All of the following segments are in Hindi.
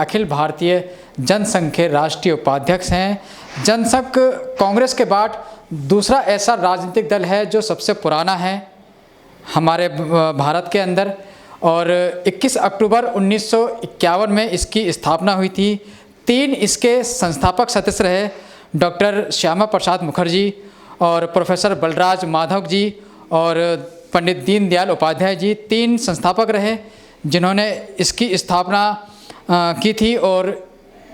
अखिल भारतीय जनसंघ के राष्ट्रीय उपाध्यक्ष हैं। जनसंघ कांग्रेस के बाद दूसरा ऐसा राजनीतिक दल है जो सबसे पुराना है हमारे भारत के अंदर, और 21 अक्टूबर 1951 में इसकी स्थापना हुई थी। 3 इसके संस्थापक सदस्य रहे, डॉक्टर श्यामा प्रसाद मुखर्जी और प्रोफेसर बलराज माधव जी और पंडित दीनदयाल उपाध्याय जी 3 संस्थापक रहे जिन्होंने इसकी स्थापना की थी, और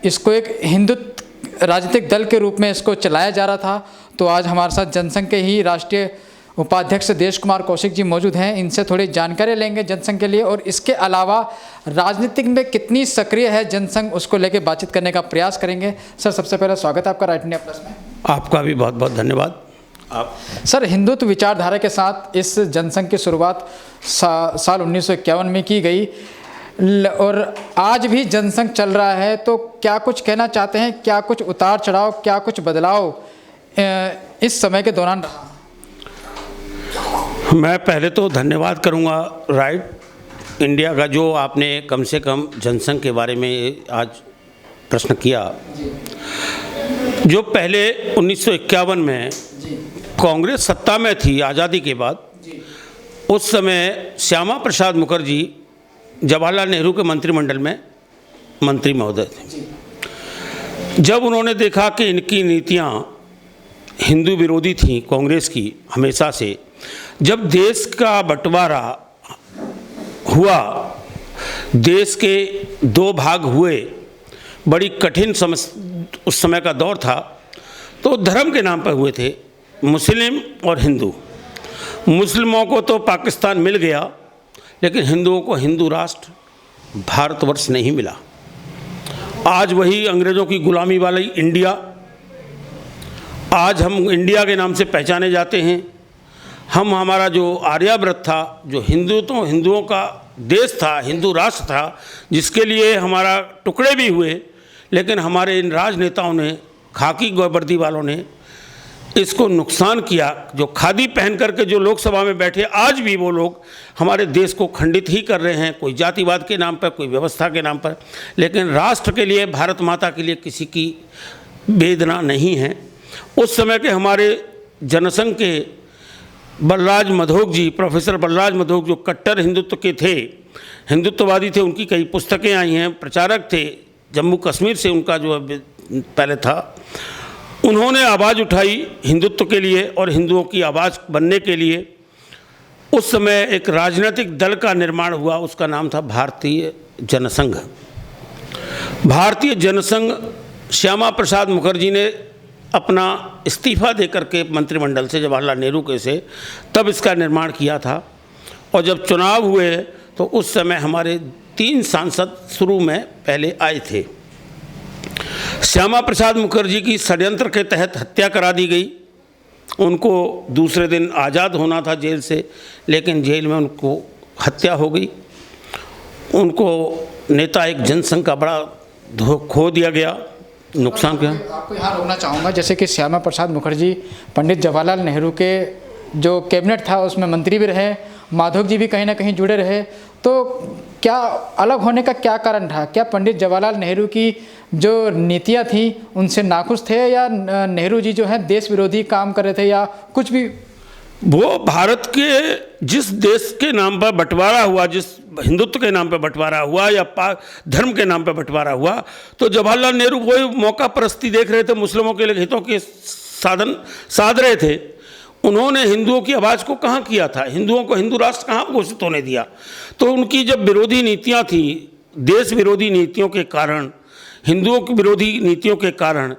इसको एक हिंदुत्व राजनीतिक दल के रूप में इसको चलाया जा रहा था। तो आज हमारे साथ जनसंघ के ही राष्ट्रीय उपाध्यक्ष देश कुमार कौशिक जी मौजूद हैं, इनसे थोड़ी जानकारी लेंगे जनसंघ के लिए, और इसके अलावा राजनीतिक में कितनी सक्रिय है जनसंघ उसको लेकर बातचीत करने का प्रयास करेंगे। सर, सबसे पहले स्वागत है आपका राइट इंडिया प्लस में। आपका भी बहुत बहुत धन्यवाद। सर, हिंदुत्व विचारधारा के साथ इस जनसंघ की शुरुआत साल 1951 में की गई और आज भी जनसंघ चल रहा है, तो क्या कुछ कहना चाहते हैं? क्या कुछ उतार चढ़ाव, क्या कुछ बदलाव इस समय के दौरान रहा? मैं पहले तो धन्यवाद करूंगा राइट इंडिया का, जो आपने कम से कम जनसंघ के बारे में आज प्रश्न किया। जो पहले 1951 में कांग्रेस सत्ता में थी आज़ादी के बाद, उस समय श्यामा प्रसाद मुखर्जी जवाहरलाल नेहरू के मंत्रिमंडल में मंत्री महोदय थे। जब उन्होंने देखा कि इनकी नीतियां हिंदू विरोधी थीं कांग्रेस की हमेशा से, जब देश का बंटवारा हुआ, देश के 2 भाग हुए, बड़ी कठिन उस समय का दौर था, तो धर्म के नाम पर हुए थे, मुस्लिम और हिंदू। मुस्लिमों को तो पाकिस्तान मिल गया, लेकिन हिंदुओं को हिंदू राष्ट्र भारतवर्ष नहीं मिला। आज वही अंग्रेज़ों की गुलामी वाली इंडिया, आज हम इंडिया के नाम से पहचाने जाते हैं। हमारा जो आर्यावर्त था, जो हिंदुओं का देश था, हिंदू राष्ट्र था, जिसके लिए हमारा टुकड़े भी हुए, लेकिन हमारे इन राजनेताओं ने, खाकी वर्दी वालों ने इसको नुकसान किया। जो खादी पहन करके जो लोकसभा में बैठे, आज भी वो लोग हमारे देश को खंडित ही कर रहे हैं, कोई जातिवाद के नाम पर, कोई व्यवस्था के नाम पर, लेकिन राष्ट्र के लिए, भारत माता के लिए किसी की वेदना नहीं है। उस समय के हमारे जनसंघ के बलराज मधोक जी, प्रोफेसर बलराज मधोक, जो कट्टर हिंदुत्व के थे, हिंदुत्ववादी थे, उनकी कई पुस्तकें आई हैं, प्रचारक थे, जम्मू कश्मीर से उनका जो पहले था, उन्होंने आवाज़ उठाई हिंदुत्व के लिए और हिंदुओं की आवाज़ बनने के लिए। उस समय एक राजनीतिक दल का निर्माण हुआ, उसका नाम था भारतीय जनसंघ। भारतीय जनसंघ श्यामा प्रसाद मुखर्जी ने अपना इस्तीफा देकर के मंत्रिमंडल से, जवाहरलाल नेहरू के से, तब इसका निर्माण किया था। और जब चुनाव हुए तो उस समय हमारे 3 सांसद शुरू में पहले आए थे। श्यामा प्रसाद मुखर्जी की षड्यंत्र के तहत हत्या करा दी गई। उनको दूसरे दिन आज़ाद होना था जेल से, लेकिन जेल में उनको हत्या हो गई। उनको नेता एक जनसंघ का बड़ा खो दिया गया, नुकसान किया। आपको यहाँ रोकना चाहूँगा, जैसे कि श्यामा प्रसाद मुखर्जी पंडित जवाहरलाल नेहरू के जो कैबिनेट था उसमें मंत्री भी रहे, माधव जी भी कहीं ना कहीं जुड़े रहे, तो क्या अलग होने का क्या कारण था? क्या पंडित जवाहरलाल नेहरू की जो नीतियाँ थी उनसे नाखुश थे, या नेहरू जी जो हैं देश विरोधी काम कर रहे थे, या कुछ भी? वो भारत के जिस देश के नाम पर बंटवारा हुआ, जिस हिंदुत्व के नाम पर बंटवारा हुआ या धर्म के नाम पर बंटवारा हुआ, तो जवाहरलाल नेहरू वही मौका परस्ती देख रहे थे, मुस्लिमों के लिए हितों के साधन साध रहे थे। उन्होंने हिंदुओं की आवाज़ को कहाँ किया था? हिंदुओं को हिंदू राष्ट्र कहाँ घोषित होने दिया? तो उनकी जब विरोधी नीतियाँ थी, देश विरोधी नीतियों के कारण, हिंदुओं की विरोधी नीतियों के कारण,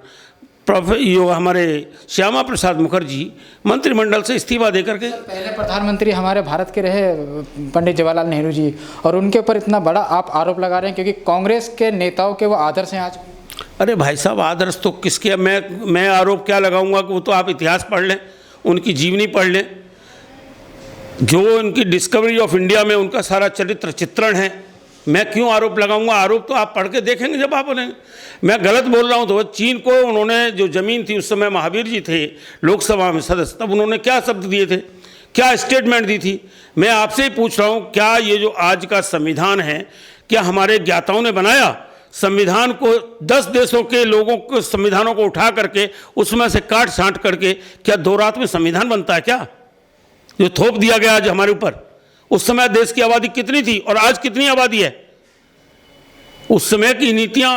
हमारे श्यामा प्रसाद मुखर्जी मंत्रिमंडल से इस्तीफा देकर के, पहले प्रधानमंत्री हमारे भारत के रहे पंडित जवाहरलाल नेहरू जी, और उनके ऊपर इतना बड़ा आप आरोप लगा रहे हैं क्योंकि कांग्रेस के नेताओं के वो आदर्श हैं आज। अरे भाई साहब, आदर्श तो किसके? मैं आरोप क्या लगाऊंगा? कि वो तो आप इतिहास पढ़ लें, उनकी जीवनी पढ़ लें, जो उनकी डिस्कवरी ऑफ इंडिया में उनका सारा चरित्र चित्रण है। मैं क्यों आरोप लगाऊंगा? आरोप तो आप पढ़ के देखेंगे जब आप बोलेंगे। मैं गलत बोल रहा हूं तो चीन को उन्होंने जो ज़मीन थी, उस समय महावीर जी थे लोकसभा में सदस्य, तब उन्होंने क्या शब्द दिए थे, क्या स्टेटमेंट दी थी? मैं आपसे ही पूछ रहा हूं, क्या ये जो आज का संविधान है, क्या हमारे ज्ञाताओं ने बनाया? संविधान को 10 देशों के लोगों के संविधानों को उठा करके उसमें से काट छांट करके क्या 2 रात में संविधान बनता है क्या? जो थोप दिया गया आज हमारे ऊपर। उस समय देश की आबादी कितनी थी और आज कितनी आबादी है? उस समय की नीतियां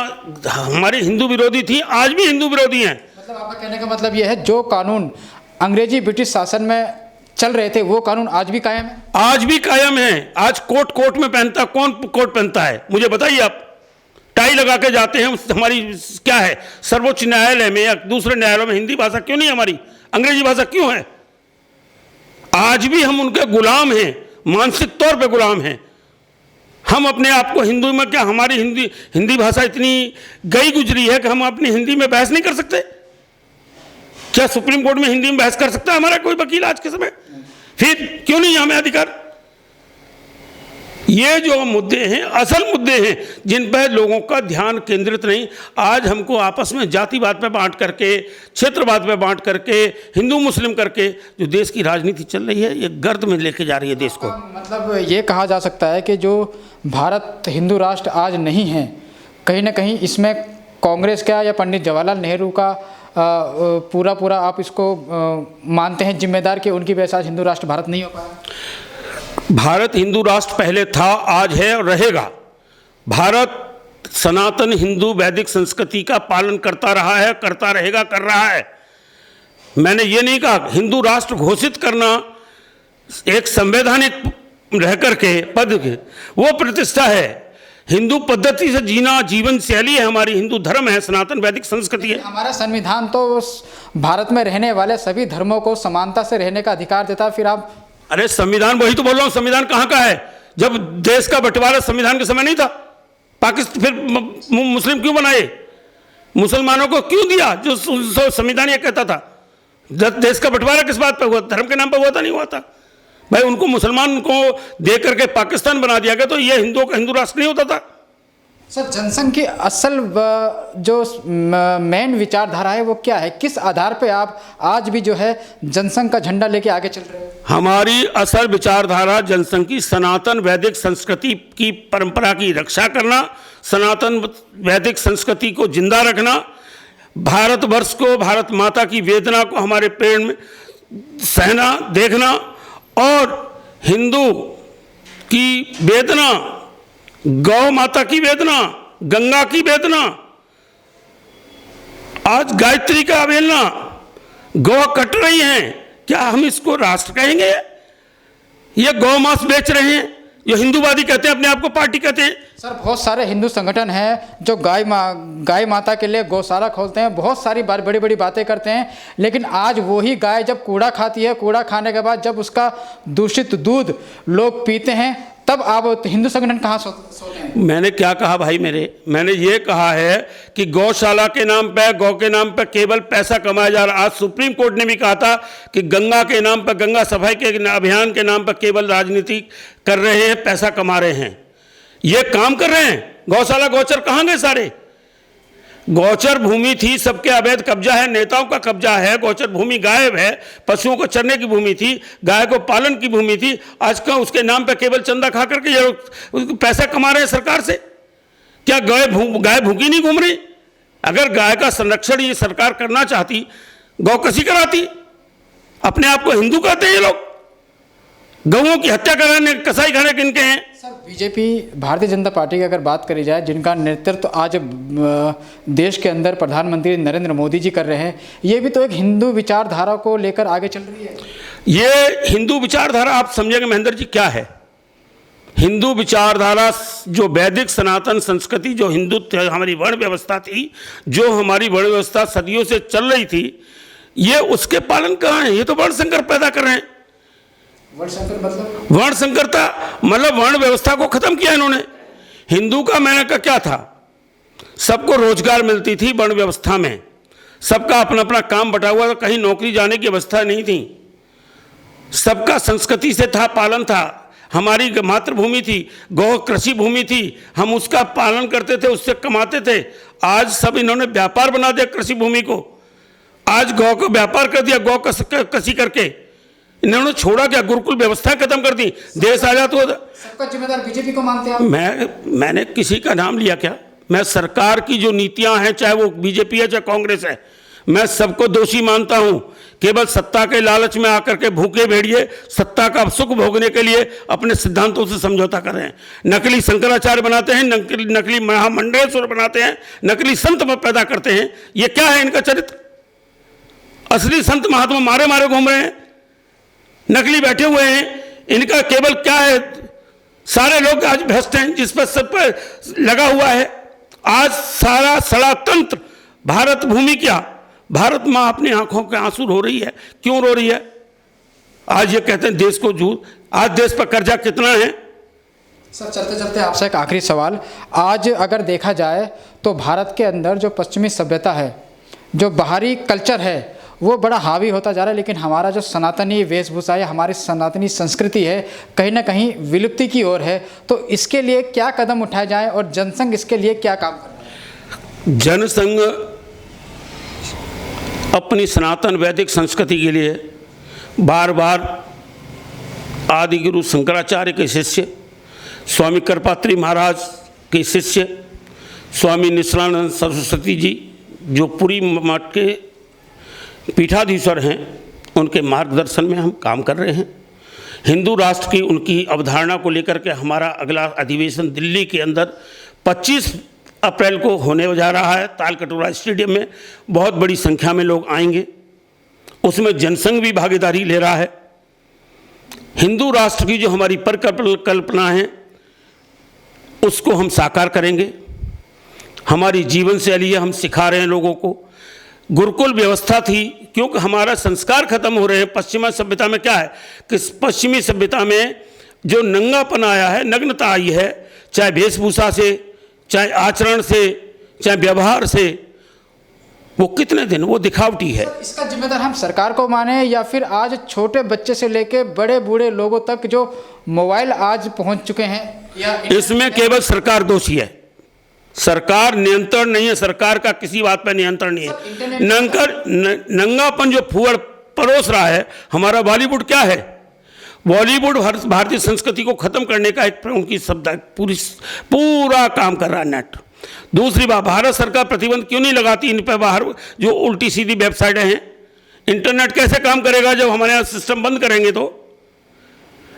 हमारी हिंदू विरोधी थी, आज भी हिंदू विरोधी हैं। मतलब आपका कहने का मतलब यह है जो कानून अंग्रेजी ब्रिटिश शासन में चल रहे थे वो कानून आज भी कायम है? आज भी कायम है। आज कोट में पहनता, कौन कोट पहनता है मुझे बताइए आप? टाई लगा के जाते हैं। हमारी क्या है, सर्वोच्च न्यायालय में या दूसरे न्यायालयों में हिंदी भाषा क्यों नहीं? हमारी अंग्रेजी भाषा क्यों है? आज भी हम उनके गुलाम हैं, मानसिक तौर पे गुलाम हैं। हम अपने आप को हिंदू में क्या, हमारी हिंदी भाषा इतनी गई गुजरी है कि हम अपनी हिंदी में बहस नहीं कर सकते? क्या सुप्रीम कोर्ट में हिंदी में बहस कर सकता है हमारा कोई वकील आज के समय? फिर क्यों नहीं हमें अधिकार? ये जो मुद्दे हैं असल मुद्दे हैं जिन पर लोगों का ध्यान केंद्रित नहीं। आज हमको आपस में जातिवाद पे बांट करके, क्षेत्रवाद पे बांट करके, हिंदू मुस्लिम करके जो देश की राजनीति चल रही है ये गर्द में लेके जा रही है देश को। मतलब ये कहा जा सकता है कि जो भारत हिंदू राष्ट्र आज नहीं है, कहीं ना कहीं इसमें कांग्रेस का या पंडित जवाहरलाल नेहरू का पूरा आप इसको मानते हैं जिम्मेदार कि उनकी वजह से आज हिंदू राष्ट्र भारत नहीं हो पाया? भारत हिंदू राष्ट्र पहले था, आज है और रहेगा। भारत सनातन हिंदू वैदिक संस्कृति का पालन करता रहा है, करता रहेगा, कर रहा है। मैंने ये नहीं कहा हिंदू राष्ट्र घोषित करना एक संवैधानिक रह करके पद के वो प्रतिष्ठा है। हिंदू पद्धति से जीना जीवन शैली है हमारी, हिंदू धर्म है, सनातन वैदिक संस्कृति है। हमारा संविधान तो भारत में रहने वाले सभी धर्मों को समानता से रहने का अधिकार देता है। फिर आप अरे संविधान, वही तो बोल रहा हूं, संविधान कहाँ का है? जब देश का बंटवारा संविधान के समय नहीं था। पाकिस्तान फिर मुस्लिम क्यों बनाए? मुसलमानों को क्यों दिया? जो संविधान ये कहता था। देश का बंटवारा किस बात पे हुआ? धर्म के नाम पर हुआ था? नहीं हुआ था भाई। उनको मुसलमान को दे करके पाकिस्तान बना दिया गया तो ये हिंदुओं का हिंदू राष्ट्र नहीं होता था। सर, जनसंघ की असल जो मेन विचारधारा है वो क्या है? किस आधार पे आप आज भी जो है जनसंघ का झंडा लेके आगे चल रहे हैं? हमारी असल विचारधारा जनसंघ की सनातन वैदिक संस्कृति की परंपरा की रक्षा करना, सनातन वैदिक संस्कृति को जिंदा रखना, भारतवर्ष को, भारत माता की वेदना को हमारे पेड़ में सहना, देखना और हिंदू की वेदना, गौ माता की वेदना, गंगा की वेदना, आज गायत्री का अवहेलना, गौ कट रही हैं, क्या हम इसको राष्ट्र कहेंगे? ये गौ मांस बेच रहे हैं जो हिंदूवादी कहते हैं, अपने आप को पार्टी कहते हैं। सर, बहुत सारे हिंदू संगठन हैं जो गाय माता के लिए गौशाला खोलते हैं, बहुत सारी बड़ी बड़ी बातें करते हैं, लेकिन आज वही गाय जब कूड़ा खाती है, कूड़ा खाने के बाद जब उसका दूषित दूध लोग पीते हैं, तब आप हिंदू संगठन कहाँ सोते हैं? मैंने क्या कहा भाई? मैंने ये कहा है कि गौशाला के नाम पे, गौ के नाम पे केवल पैसा कमाया जा रहा। आज सुप्रीम कोर्ट ने भी कहा था कि गंगा के नाम पर, गंगा सफाई के अभियान के नाम पर केवल राजनीति कर रहे हैं, पैसा कमा रहे हैं। ये काम कर रहे हैं। गौशाला गौचर कहाँ गए सारे? गौचर भूमि थी, सबके अवैध कब्जा है, नेताओं का कब्जा है। गौचर भूमि गायब है। पशुओं को चरने की भूमि थी, गाय को पालन की भूमि थी। आज का उसके नाम पे केवल चंदा खा करके ये लोग पैसा कमा रहे हैं सरकार से। क्या गाय भूखी नहीं घूम रही? अगर गाय का संरक्षण ये सरकार करना चाहती, गौ कसी कराती। अपने आप को हिंदू कहते हैं ये लोग। गौओं की हत्या कराने, कसाई खाने किनके हैं? Sir, BJP, Bharatiya Janata party की अगर बात करी जाए, जिनका नेतृत्व आज देश के अंदर प्रधानमंत्री नरेंद्र मोदी जी कर रहे हैं, ये भी तो एक हिंदू विचारधारा को लेकर आगे चल रही है। ये हिंदू विचारधारा आप समझेंगे महेंद्र जी क्या है? हिंदू विचारधारा जो वैदिक सनातन संस्कृति, जो हिंदुत्व हमारी वर्ण व्यवस्था थी, जो हमारी वर्ण व्यवस्था सदियों से चल रही थी, ये उसके पालन कहाँ है? ये तो वर्ण संकर पैदा कर रहे हैं। वर्ण संकरता मतलब वर्ण व्यवस्था को खत्म किया इन्होंने। हिंदू का मैंने का क्या था? सबको रोजगार मिलती थी वर्ण व्यवस्था में, सबका अपना अपना काम बटा हुआ था, कहीं नौकरी जाने की व्यवस्था नहीं थी, सबका संस्कृति से था, पालन था। हमारी मातृभूमि थी, गौ कृषि भूमि थी, हम उसका पालन करते थे, उससे कमाते थे। आज सब इन्होंने व्यापार बना दिया कृषि भूमि को। आज गौ को व्यापार कर दिया, गौ कृषि करके इन्होंने छोड़ा क्या? गुरुकुल व्यवस्था खत्म कर दी। देश आजाद हुआ। सबका जिम्मेदार बीजेपी को मानते हैं आप? मैंने किसी का नाम लिया क्या? मैं सरकार की जो नीतियां हैं, चाहे वो बीजेपी है चाहे कांग्रेस है, मैं सबको दोषी मानता हूं। केवल सत्ता के लालच में आकर के भूखे भेड़िए सत्ता का सुख भोगने के लिए अपने सिद्धांतों से समझौता कर रहे हैं। नकली शंकराचार्य बनाते हैं, नकली महामंडलेश्वर बनाते हैं, नकली संत पैदा करते हैं। ये क्या है इनका चरित्र? असली संत महात्मा मारे मारे घूम रहे हैं, नकली बैठे हुए हैं। इनका केवल क्या है? सारे लोग आज भ्रष्ट हैं, जिस पर सब पर लगा हुआ है। आज सारा सड़ा तंत्र, भारत भूमि क्या, भारत माँ अपनी आंखों के आंसू रो रही है। क्यों रो रही है? आज ये कहते हैं देश को झूठ। आज देश पर कर्जा कितना है? सर, चलते चलते आपसे एक आखिरी सवाल। आज अगर देखा जाए तो भारत के अंदर जो पश्चिमी सभ्यता है, जो बाहरी कल्चर है, वो बड़ा हावी होता जा रहा है, लेकिन हमारा जो सनातनी वेशभूषा है, हमारी सनातनी संस्कृति है, कहीं ना कहीं विलुप्ति की ओर है। तो इसके लिए क्या कदम उठाए जाएं और जनसंघ इसके लिए क्या काम कर रहा है? जनसंघ अपनी सनातन वैदिक संस्कृति के लिए बार बार आदि गुरु शंकराचार्य के शिष्य, स्वामी करपात्री महाराज के शिष्य, स्वामी निश्चलानंद सरस्वती जी जो पुरी मठ के पीठाधीश्वर हैं, उनके मार्गदर्शन में हम काम कर रहे हैं। हिंदू राष्ट्र की उनकी अवधारणा को लेकर के हमारा अगला अधिवेशन दिल्ली के अंदर 25 अप्रैल को होने जा रहा है। तालकटोरा स्टेडियम में बहुत बड़ी संख्या में लोग आएंगे। उसमें जनसंघ भी भागीदारी ले रहा है। हिंदू राष्ट्र की जो हमारी परिकल्पना है उसको हम साकार करेंगे। हमारी जीवन शैली है, हम सिखा रहे हैं लोगों को। गुरुकुल व्यवस्था थी, क्योंकि हमारा संस्कार खत्म हो रहे हैं। पश्चिमी सभ्यता में क्या है कि पश्चिमी सभ्यता में जो नंगापन आया है, नग्नता आई है, चाहे वेशभूषा से, चाहे आचरण से, चाहे व्यवहार से, वो कितने दिन वो दिखावटी है। इसका जिम्मेदार हम सरकार को माने या फिर आज छोटे बच्चे से लेके बड़े बूढ़े लोगों तक जो मोबाइल आज पहुंच चुके हैं, या इसमें केवल सरकार दोषी है। सरकार नियंत्रण नहीं है, सरकार का किसी बात पर नियंत्रण नहीं है। नंगापन जो फूहड़ परोस रहा है, हमारा बॉलीवुड क्या है? बॉलीवुड भारतीय संस्कृति को खत्म करने का एक उनकी शब्द पूरा काम कर रहा है नेट। दूसरी बात, भारत सरकार प्रतिबंध क्यों नहीं लगाती इन पर? बाहर जो उल्टी सीधी वेबसाइटें हैं, इंटरनेट कैसे काम करेगा जब हमारे यहाँ सिस्टम बंद करेंगे? तो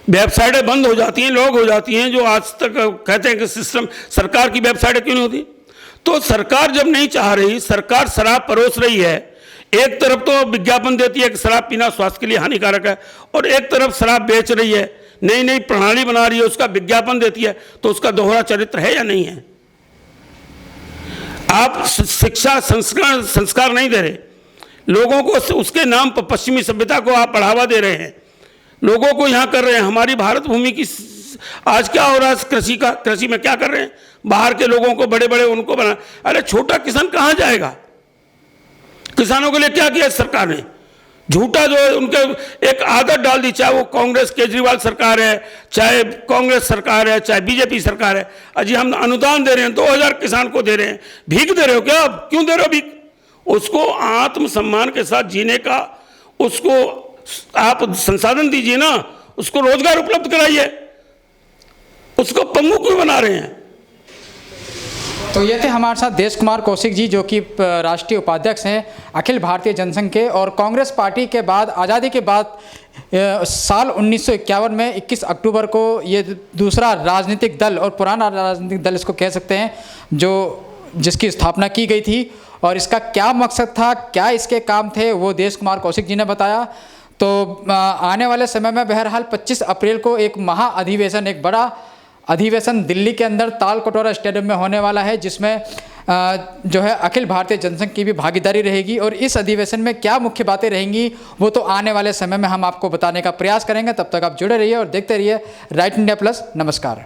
वेबसाइटें बंद हो जाती हैं, लॉग हो जाती हैं। जो आज तक कहते हैं कि सिस्टम, सरकार की वेबसाइटें क्यों नहीं होती? तो सरकार जब नहीं चाह रही, सरकार शराब परोस रही है। एक तरफ तो विज्ञापन देती है कि शराब पीना स्वास्थ्य के लिए हानिकारक है, और एक तरफ शराब बेच रही है, नई नई प्रणाली बना रही है, उसका विज्ञापन देती है। तो उसका दोहरा चरित्र है या नहीं है? आप शिक्षा संस्कार नहीं दे रहे लोगों को, उसके नाम पर पश्चिमी सभ्यता को आप बढ़ावा दे रहे हैं, लोगों को यहाँ कर रहे हैं। हमारी भारत भूमि की आज क्या हो रहा है? कृषि का, कृषि में क्या कर रहे हैं? बाहर के लोगों को बड़े बड़े उनको बना। अरे छोटा किसान कहाँ जाएगा? किसानों के लिए क्या किया सरकार ने? झूठा जो है उनके एक आदत डाल दी, चाहे वो कांग्रेस केजरीवाल सरकार है, चाहे कांग्रेस सरकार है, चाहे बीजेपी सरकार है। अजी हम अनुदान दे रहे हैं, 2000 किसान को दे रहे हैं। भीख दे रहे हो क्या? आप क्यों दे रहे हो भीख? उसको आत्मसम्मान के साथ जीने का उसको आप संसाधन दीजिए ना, उसको रोजगार उपलब्ध कराइए। उसको पंगु क्यों बना रहे हैं? तो ये थे हमारे साथ देश कुमार कौशिक जी, जो कि राष्ट्रीय उपाध्यक्ष हैं अखिल भारतीय जनसंघ के। और कांग्रेस पार्टी के बाद, आज़ादी के बाद साल 1951 में 21 अक्टूबर को ये दूसरा राजनीतिक दल, और पुराना राजनीतिक दल इसको कह सकते हैं, जिसकी स्थापना की गई थी। और इसका क्या मकसद था, क्या इसके काम थे, वो देश कुमार कौशिक जी ने बताया। तो आने वाले समय में बहरहाल 25 अप्रैल को एक महाअधिवेशन, एक बड़ा अधिवेशन दिल्ली के अंदर तालकटोरा स्टेडियम में होने वाला है, जिसमें जो है अखिल भारतीय जनसंघ की भी भागीदारी रहेगी। और इस अधिवेशन में क्या मुख्य बातें रहेंगी वो तो आने वाले समय में हम आपको बताने का प्रयास करेंगे। तब तक आप जुड़े रहिए और देखते रहिए राइट इंडिया प्लस। नमस्कार।